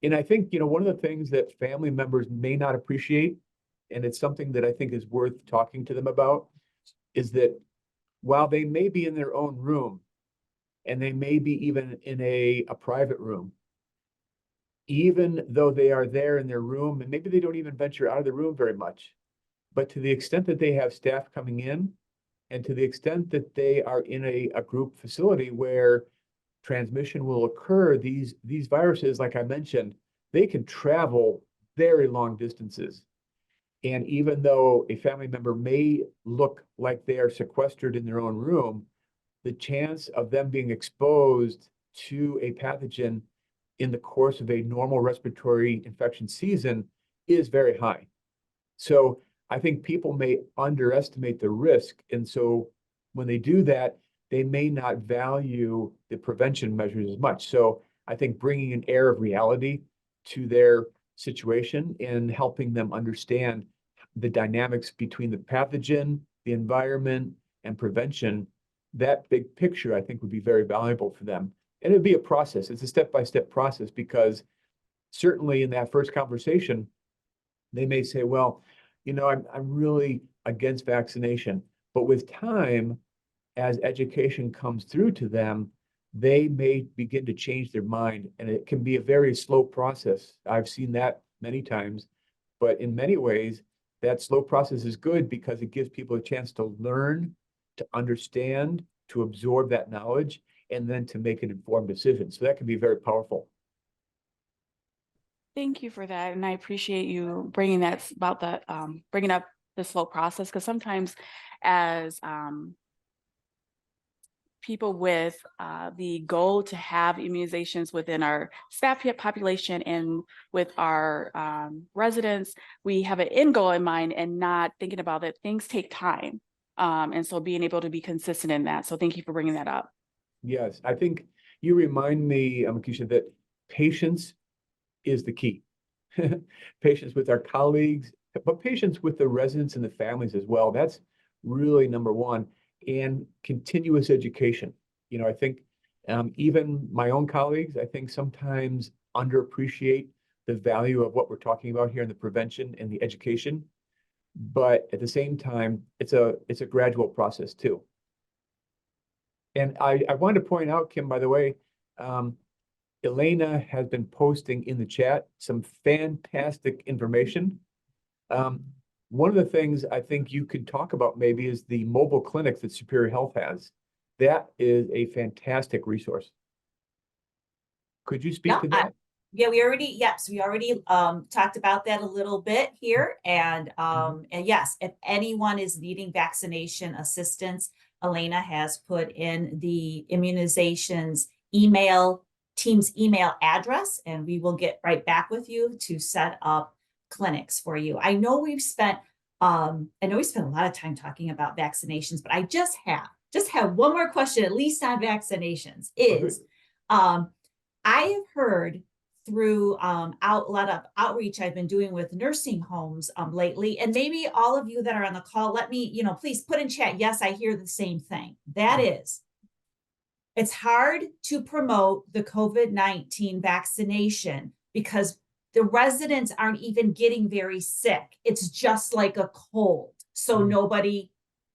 Speaker 2: And I think, one of the things that family members may not appreciate, and it's something that I think is worth talking to them about, is that while they may be in their own room and they may be even in a private room, even though they are there in their room, and maybe they don't even venture out of the room very much, but to the extent that they have staff coming in, and to the extent that they are in a group facility where transmission will occur, these viruses, like I mentioned, they can travel very long distances. And even though a family member may look like they are sequestered in their own room, the chance of them being exposed to a pathogen in the course of a normal respiratory infection season is very high. So I think people may underestimate the risk. And so when they do that, they may not value the prevention measures as much. So I think bringing an air of reality to their situation and helping them understand the dynamics between the pathogen, the environment, and prevention, that big picture, I think, would be very valuable for them. And it'd be a process. It's a step-by-step process, because certainly in that first conversation, they may say, well, I'm really against vaccination. But with time, as education comes through to them, they may begin to change their mind. And it can be a very slow process. I've seen that many times. But in many ways, that slow process is good because it gives people a chance to learn, to understand, to absorb that knowledge, and then to make an informed decision. So that can be very powerful.
Speaker 3: Thank you for that, and I appreciate you bringing that about the bringing up the slow process, because sometimes as people with the goal to have immunizations within our staff population and with our residents, we have an end goal in mind and not thinking about that things take time. And so being able to be consistent in that. So thank you for bringing that up.
Speaker 2: Yes, I think you remind me, Keisha, that patience is the key. Patience with our colleagues, but patience with the residents and the families as well. That's really number one. And continuous education. I think even my own colleagues, I think sometimes underappreciate the value of what we're talking about here in the prevention and the education. But at the same time, it's a gradual process too. And I wanted to point out, Kim, by the way, Elena has been posting in the chat some fantastic information. One of the things I think you could talk about maybe is the mobile clinics that Superior Health has. That is a fantastic resource. Could you speak to that?
Speaker 1: Yeah, we already talked about that a little bit here. And yes, if anyone is needing vaccination assistance, Elena has put in the immunizations team's email address, and we will get right back with you to set up clinics for you. I know we've spent a lot of time talking about vaccinations, but I just have one more question, at least on vaccinations, is I have heard through a lot of outreach I've been doing with nursing homes lately, and maybe all of you that are on the call, let me, please put in chat, yes, I hear the same thing. That is, it's hard to promote the COVID-19 vaccination because the residents aren't even getting very sick. It's just like a cold. So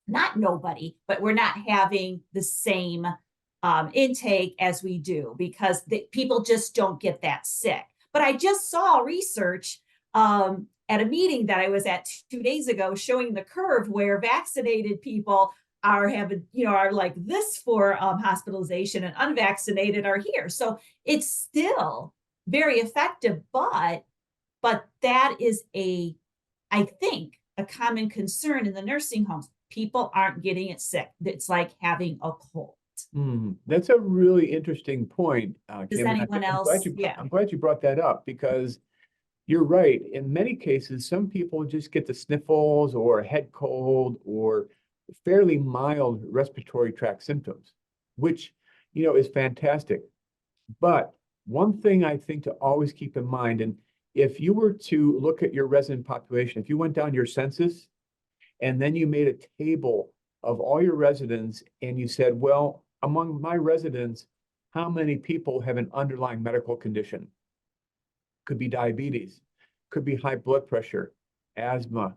Speaker 1: not nobody, but we're not having the same intake as we do because people just don't get that sick. But I just saw research at a meeting that I was at 2 days ago showing the curve where vaccinated people are like this for hospitalization, and unvaccinated are here. So it's still very effective, but that is I think a common concern in the nursing homes. People aren't getting it sick. It's like having a cold.
Speaker 2: That's a really interesting point,
Speaker 1: Does
Speaker 2: Kim.
Speaker 1: anyone else?
Speaker 2: I'm glad you brought that up, because you're right. In many cases, some people just get the sniffles or a head cold or fairly mild respiratory tract symptoms, which, is fantastic. But one thing I think to always keep in mind, and if you were to look at your resident population, if you went down your census and then you made a table of all your residents and you said, well, among my residents, how many people have an underlying medical condition? Could be diabetes, could be high blood pressure, asthma,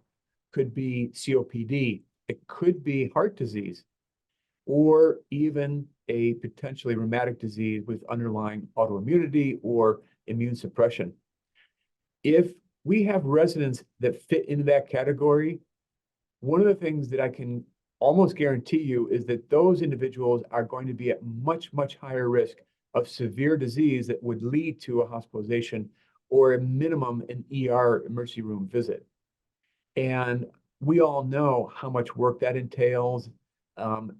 Speaker 2: could be COPD, it could be heart disease, or even a potentially rheumatic disease with underlying autoimmunity or immune suppression. If we have residents that fit into that category, one of the things that I can almost guarantee you is that those individuals are going to be at much, much higher risk of severe disease that would lead to a hospitalization or a minimum an ER emergency room visit. And we all know how much work that entails.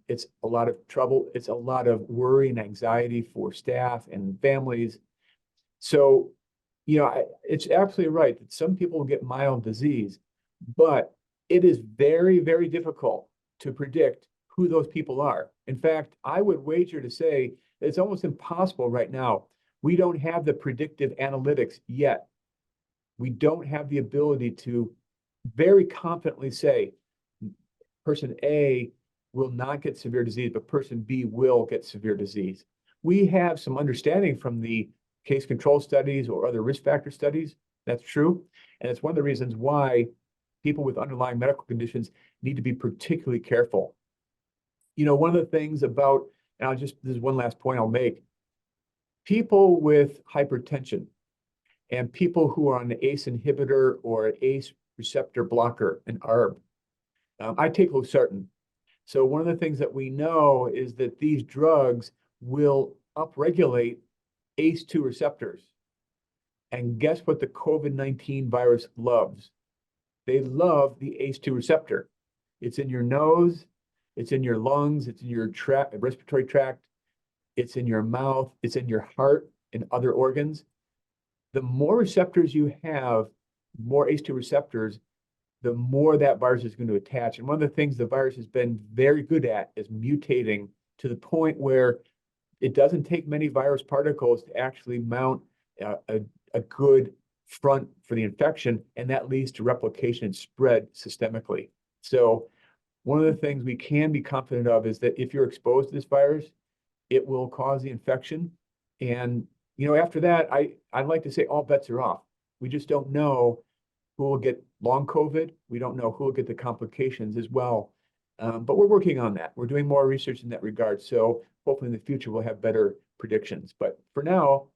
Speaker 2: It's a lot of trouble. It's a lot of worry and anxiety for staff and families. So, it's absolutely right that some people will get mild disease, but it is very, very difficult to predict who those people are. In fact, I would wager to say it's almost impossible right now. We don't have the predictive analytics yet. We don't have the ability to very confidently say person A will not get severe disease, but person B will get severe disease. We have some understanding from the case control studies or other risk factor studies. That's true. And it's one of the reasons why people with underlying medical conditions need to be particularly careful. One of the things about, and this is one last point I'll make. People with hypertension and people who are on an ACE inhibitor or an ACE receptor blocker, an ARB. I take losartan. So one of the things that we know is that these drugs will upregulate ACE2 receptors. And guess what the COVID-19 virus loves? They love the ACE2 receptor. It's in your nose, it's in your lungs, it's in your respiratory tract, it's in your mouth, it's in your heart and other organs. The more receptors you have, more ACE2 receptors, the more that virus is going to attach. And one of the things the virus has been very good at is mutating to the point where it doesn't take many virus particles to actually mount a good front for the infection, and that leads to replication and spread systemically. So one of the things we can be confident of is that if you're exposed to this virus, it will cause the infection. And, after that, I'd like to say all bets are off. We just don't know who will get long COVID. We don't know who will get the complications as well. But we're working on that. We're doing more research in that regard. So hopefully in the future, we'll have better predictions. But for now,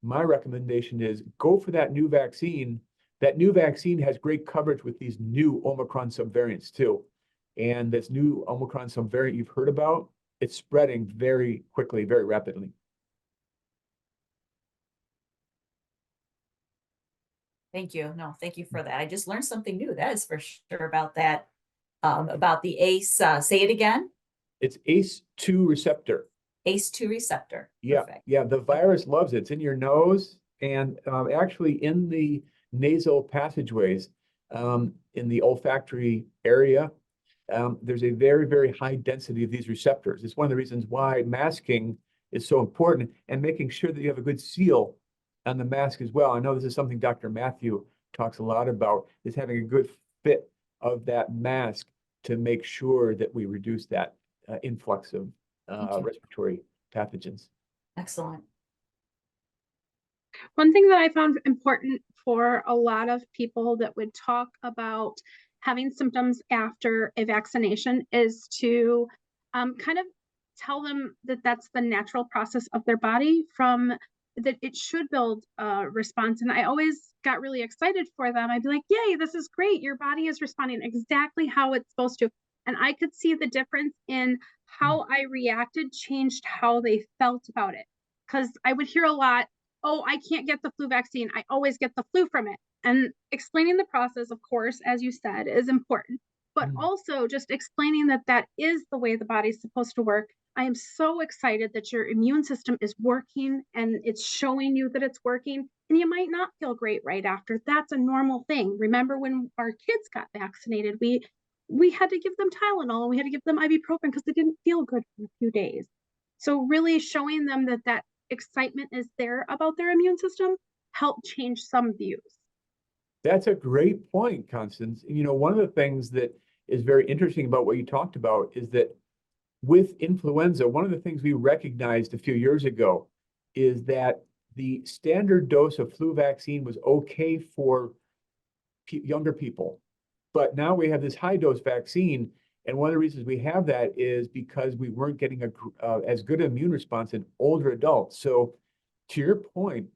Speaker 2: my recommendation is go for that new vaccine. That new vaccine has great coverage with these new Omicron subvariants too. And this new Omicron subvariant you've heard about, it's spreading very quickly, very rapidly.
Speaker 1: Thank you. No, thank you for that. I just learned something new. That is for sure about that, about the ACE. Say it again.
Speaker 2: It's ACE2 receptor.
Speaker 1: ACE2 receptor.
Speaker 2: Yeah,
Speaker 1: Perfect.
Speaker 2: yeah. The virus loves it. It's in your nose and actually in the nasal passageways, in the olfactory area. There's a very, very high density of these receptors. It's one of the reasons why masking is so important and making sure that you have a good seal on the mask as well. I know this is something Dr. Matthew talks a lot about, is having a good fit of that mask to make sure that we reduce that influx of respiratory pathogens.
Speaker 1: Excellent.
Speaker 4: One thing that I found important for a lot of people that would talk about having symptoms after a vaccination is to kind of tell them that that's the natural process of their body, from that it should build a response. And I always got really excited for them. I'd be like, yay, this is great. Your body is responding exactly how it's supposed to. And I could see the difference in how I reacted changed how they felt about it. Because I would hear a lot, oh, I can't get the flu vaccine. I always get the flu from it. And explaining the process, of course, as you said, is important. But also just explaining that that is the way the body's supposed to work. I am so excited that your immune system is working and it's showing you that it's working. And you might not feel great right after. That's a normal thing. Remember when our kids got vaccinated, we had to give them Tylenol and we had to give them ibuprofen because they didn't feel good for a few days. So really showing them that that excitement is there about their immune system helped change some views.
Speaker 2: That's a great point, Constance. You know, one of the things that is very interesting about what you talked about is that with influenza, one of the things we recognized a few years ago is that the standard dose of flu vaccine was okay for younger people. But now we have this high dose vaccine. And one of the reasons we have that is because we weren't getting as good an immune response in older adults. So to your point,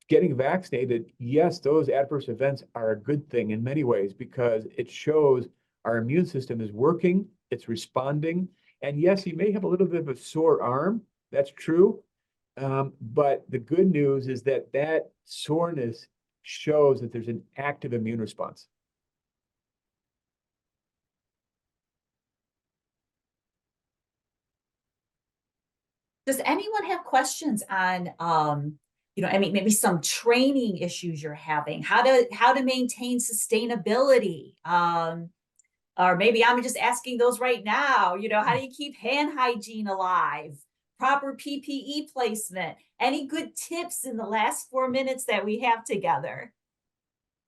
Speaker 2: getting vaccinated, yes, those adverse events are a good thing in many ways because it shows our immune system is working, it's responding. And yes, you may have a little bit of a sore arm. That's true. But the good news is that that soreness shows that there's an active immune response.
Speaker 1: Does anyone have questions on, you know, I mean, maybe some training issues you're having, how to maintain sustainability? Or maybe I'm just asking those right now, you know, how do you keep hand hygiene alive? Proper PPE placement? Any good tips in the last 4 minutes that we have together?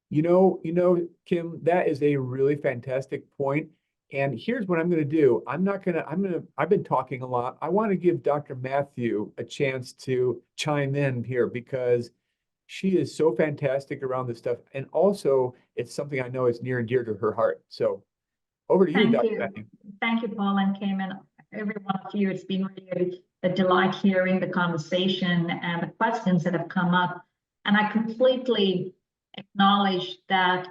Speaker 2: You know, Kim, that is a really fantastic point. And here's what I'm going to do. I've been talking a lot. I want to give Dr. Matthew a chance to chime in here because she is so fantastic around this stuff. And also it's something I know is near and dear to her heart. So over to you,
Speaker 5: Thank
Speaker 2: Dr.
Speaker 5: you.
Speaker 2: Matthew.
Speaker 5: Thank you, Paul and Kim, and every one of you. It's been really a delight hearing the conversation and the questions that have come up. And I completely acknowledge that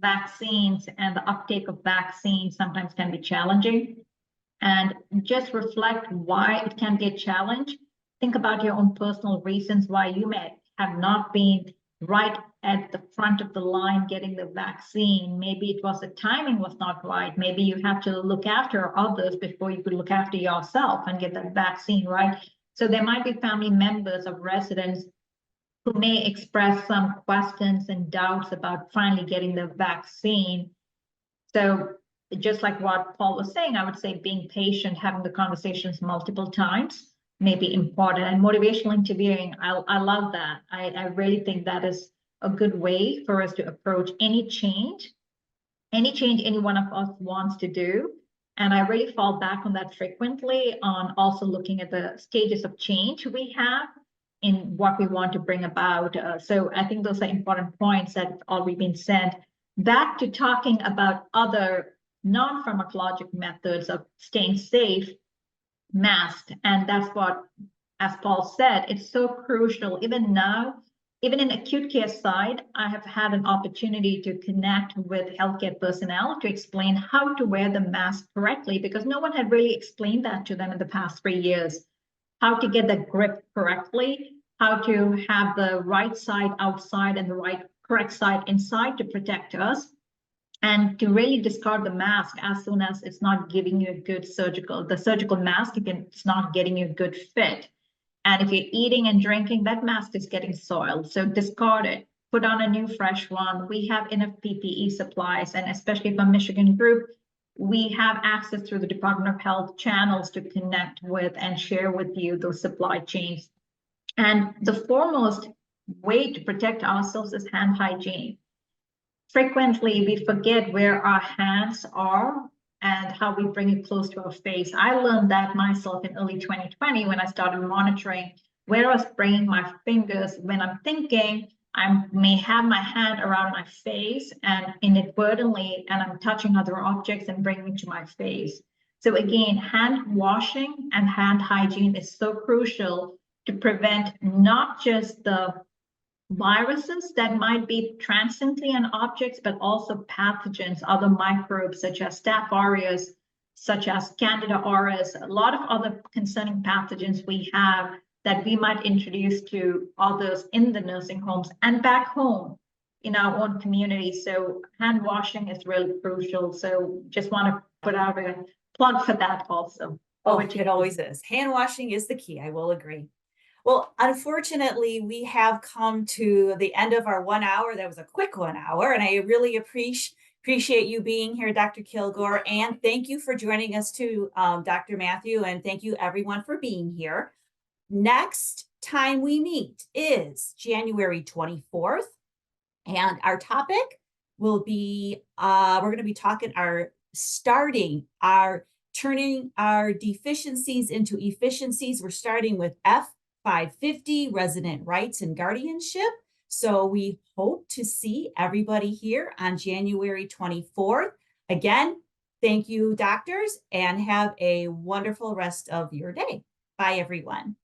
Speaker 5: vaccines and the uptake of vaccines sometimes can be challenging. And just reflect why it can be a challenge. Think about your own personal reasons why you may have not been right at the front of the line getting the vaccine. Maybe it was the timing was not right. Maybe you have to look after others before you could look after yourself and get that vaccine right. So there might be family members of residents who may express some questions and doubts about finally getting the vaccine. So just like what Paul was saying, I would say being patient, having the conversations multiple times may be important. And motivational interviewing, I love that. I really think that is a good way for us to approach any change any one of us wants to do. And I really fall back on that frequently on also looking at the stages of change we have in what we want to bring about. So I think those are important points that have already been said. Back to talking about other non-pharmacologic methods of staying safe, mask, and that's what, as Paul said, it's so crucial. Even now, even in acute care side, I have had an opportunity to connect with healthcare personnel to explain how to wear the mask correctly, because no one had really explained that to them in the past 3 years. How to get the grip correctly, how to have the right side outside and the right correct side inside to protect us, and to really discard the mask as soon as it's not giving you a good the surgical mask, it's not getting you a good fit. And if you're eating and drinking, that mask is getting soiled. So discard it, put on a new fresh one. We have enough PPE supplies, and especially from Michigan Group, we have access through the Department of Health channels to connect with and share with you those supply chains. And the foremost way to protect ourselves is hand hygiene. Frequently, we forget where our hands are and how we bring it close to our face. I learned that myself in early 2020 when I started monitoring where I was bringing my fingers when I'm thinking. I may have my hand around my face and inadvertently, and I'm touching other objects and bringing it to my face. So again, hand washing and hand hygiene is so crucial to prevent not just the viruses that might be transiently on objects, but also pathogens, other microbes such as Staph aureus, such as Candida auris, a lot of other concerning pathogens we have that we might introduce to others in the nursing homes and back home in our own community. So hand washing is really crucial. So just want to put out a plug for that also.
Speaker 1: Oh,
Speaker 5: Over to
Speaker 1: it
Speaker 5: you.
Speaker 1: always is. Hand washing is the key. I will agree. Well, unfortunately, we have come to the end of our 1 hour. That was a quick 1 hour, and I really appreciate you being here, Dr. Kilgore, and thank you for joining us too, Dr. Matthew, and thank you everyone for being here. Next time we meet is January 24th, and our topic will be, we're going to be talking turning our deficiencies into efficiencies. We're starting with F550, resident rights and guardianship. So we hope to see everybody here on January 24th. Again, thank you, doctors, and have a wonderful rest of your day. Bye, everyone.